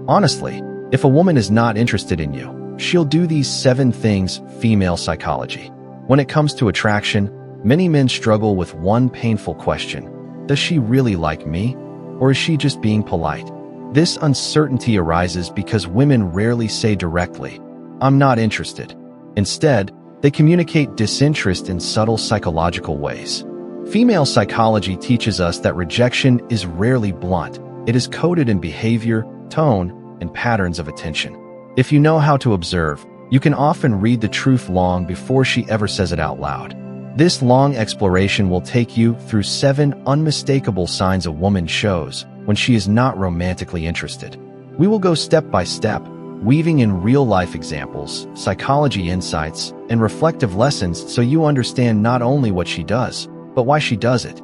Honestly, if a woman is not interested in you, she'll do these 7 things. Female psychology. When it comes to attraction, many men struggle with one painful question. Does she really like me? Or is she just being polite? This uncertainty arises because women rarely say directly, "I'm not interested." Instead, they communicate disinterest in subtle psychological ways. Female psychology teaches us that rejection is rarely blunt. It is coded in behavior, tone, and patterns of attention. If you know how to observe, you can often read the truth long before she ever says it out loud. This long exploration will take you through 7 unmistakable signs a woman shows when she is not romantically interested. We will go step by step, weaving in real-life examples, psychology insights, and reflective lessons so you understand not only what she does, but why she does it.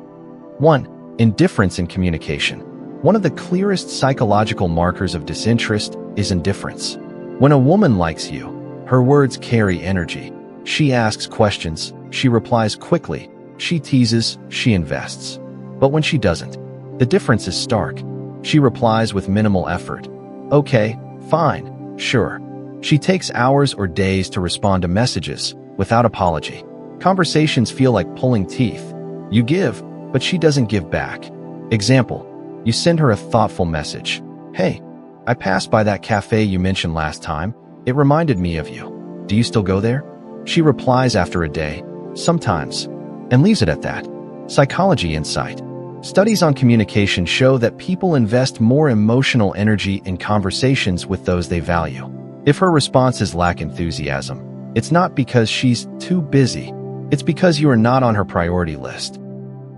1. Indifference in communication. One of the clearest psychological markers of disinterest is indifference. When a woman likes you, her words carry energy. She asks questions, she replies quickly, she teases, she invests. But when she doesn't, the difference is stark. She replies with minimal effort. Okay, fine, sure. She takes hours or days to respond to messages, without apology. Conversations feel like pulling teeth. You give, but she doesn't give back. Example, you send her a thoughtful message. "Hey, I passed by that cafe you mentioned last time. It reminded me of you. Do you still go there?" She replies after a day, "Sometimes," and leaves it at that. Psychology insight. Studies on communication show that people invest more emotional energy in conversations with those they value. If her responses lack enthusiasm, it's not because she's too busy. It's because you are not on her priority list.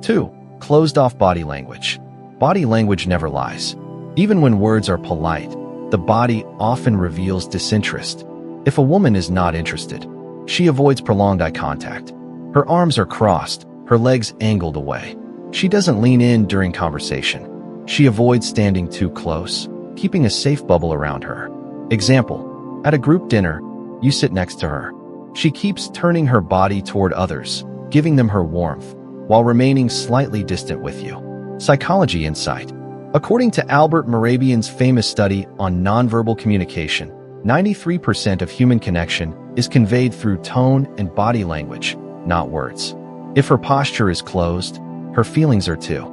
2. Closed-off body language. Body language never lies. Even when words are polite, the body often reveals disinterest. If a woman is not interested, she avoids prolonged eye contact. Her arms are crossed, her legs angled away. She doesn't lean in during conversation. She avoids standing too close, keeping a safe bubble around her. Example, at a group dinner, you sit next to her. She keeps turning her body toward others, giving them her warmth, while remaining slightly distant with you. Psychology insight. According to Albert Mehrabian's famous study on nonverbal communication, 93% of human connection is conveyed through tone and body language, not words. If her posture is closed, her feelings are too.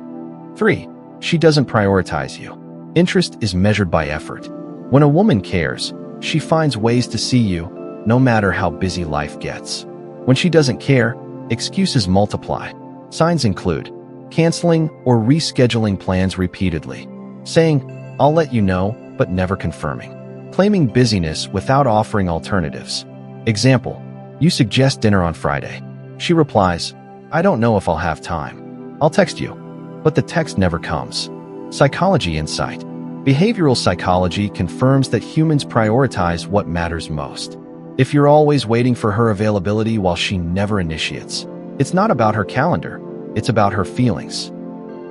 3. She doesn't prioritize you. Interest is measured by effort. When a woman cares, she finds ways to see you, no matter how busy life gets. When she doesn't care, excuses multiply. Signs include canceling or rescheduling plans repeatedly, saying, "I'll let you know," but never confirming, claiming busyness without offering alternatives. Example, you suggest dinner on Friday. She replies, "I don't know if I'll have time. I'll text you," but the text never comes. Psychology insight. Behavioral psychology confirms that humans prioritize what matters most. If you're always waiting for her availability while she never initiates, it's not about her calendar, it's about her feelings.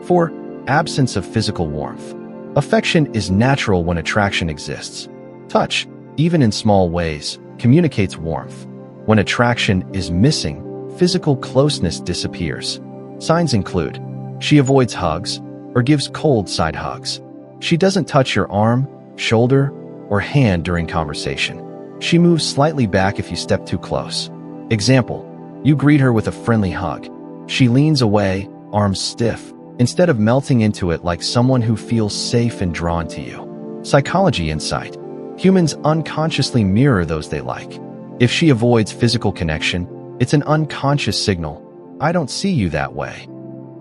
4. Absence of physical warmth. Affection is natural when attraction exists. Touch, even in small ways, communicates warmth. When attraction is missing, physical closeness disappears. Signs include, she avoids hugs or gives cold side hugs. She doesn't touch your arm, shoulder, or hand during conversation. She moves slightly back if you step too close. Example, you greet her with a friendly hug. She leans away, arms stiff, instead of melting into it like someone who feels safe and drawn to you. Psychology insight. Humans unconsciously mirror those they like. If she avoids physical connection, it's an unconscious signal, "I don't see you that way."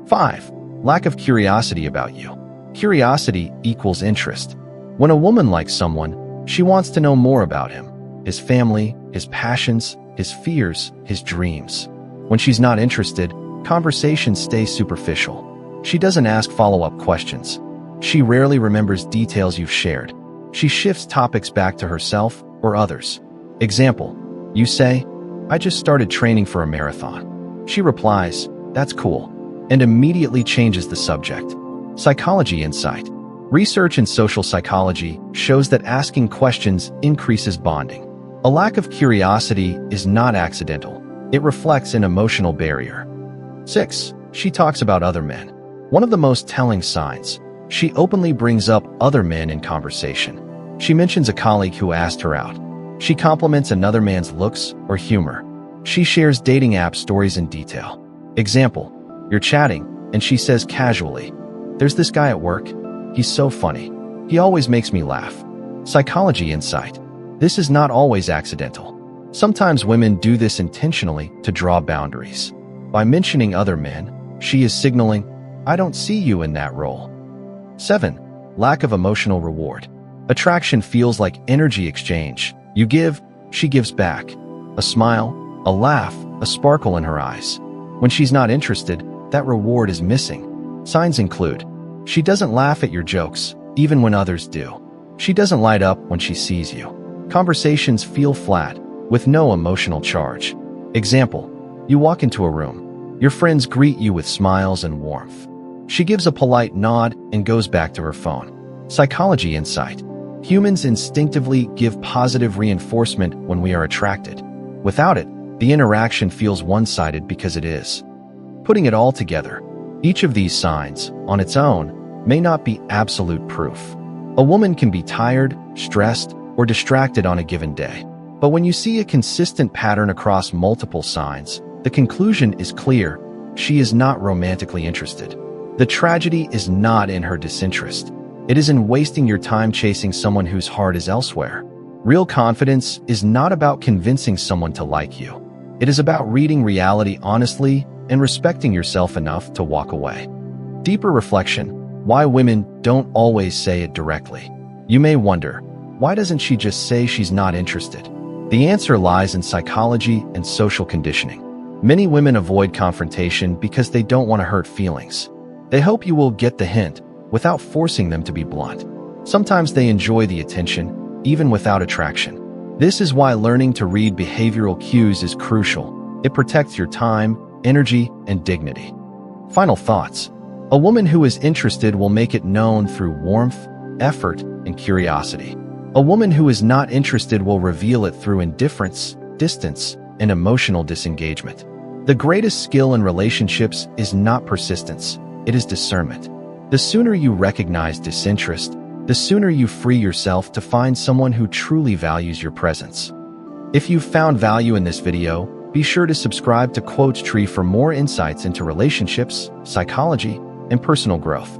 5. Lack of curiosity about you. Curiosity equals interest. When a woman likes someone, she wants to know more about him, his family, his passions, his fears, his dreams. When she's not interested, conversations stay superficial. She doesn't ask follow-up questions. She rarely remembers details you've shared. She shifts topics back to herself or others. Example, you say, "I just started training for a marathon." She replies, "That's cool," and immediately changes the subject. Psychology insight. Research in social psychology shows that asking questions increases bonding. A lack of curiosity is not accidental. It reflects an emotional barrier. 6. She talks about other men. One of the most telling signs, she openly brings up other men in conversation. She mentions a colleague who asked her out. She compliments another man's looks or humor. She shares dating app stories in detail. Example, you're chatting, and she says casually, "There's this guy at work. He's so funny. He always makes me laugh." Psychology insight. This is not always accidental. Sometimes women do this intentionally to draw boundaries. By mentioning other men, she is signaling, "I don't see you in that role." 7. Lack of emotional reward. Attraction feels like energy exchange. You give, she gives back. A smile, a laugh, a sparkle in her eyes. When she's not interested, that reward is missing. Signs include, she doesn't laugh at your jokes, even when others do. She doesn't light up when she sees you. Conversations feel flat, with no emotional charge. Example, you walk into a room. Your friends greet you with smiles and warmth. She gives a polite nod and goes back to her phone. Psychology insight. Humans instinctively give positive reinforcement when we are attracted. Without it, the interaction feels one-sided because it is. Putting it all together, each of these signs, on its own, may not be absolute proof. A woman can be tired, stressed, or distracted on a given day. But when you see a consistent pattern across multiple signs, the conclusion is clear: she is not romantically interested. The tragedy is not in her disinterest. It is in wasting your time chasing someone whose heart is elsewhere. Real confidence is not about convincing someone to like you. It is about reading reality honestly and respecting yourself enough to walk away. Deeper reflection: why women don't always say it directly. You may wonder, why doesn't she just say she's not interested? The answer lies in psychology and social conditioning. Many women avoid confrontation because they don't want to hurt feelings. They hope you will get the hint without forcing them to be blunt. Sometimes they enjoy the attention, even without attraction. This is why learning to read behavioral cues is crucial. It protects your time, energy, and dignity. Final thoughts. A woman who is interested will make it known through warmth, effort, and curiosity. A woman who is not interested will reveal it through indifference, distance, and emotional disengagement. The greatest skill in relationships is not persistence, it is discernment. The sooner you recognize disinterest, the sooner you free yourself to find someone who truly values your presence. If you've found value in this video, be sure to subscribe to Quotes Tree for more insights into relationships, psychology, and personal growth.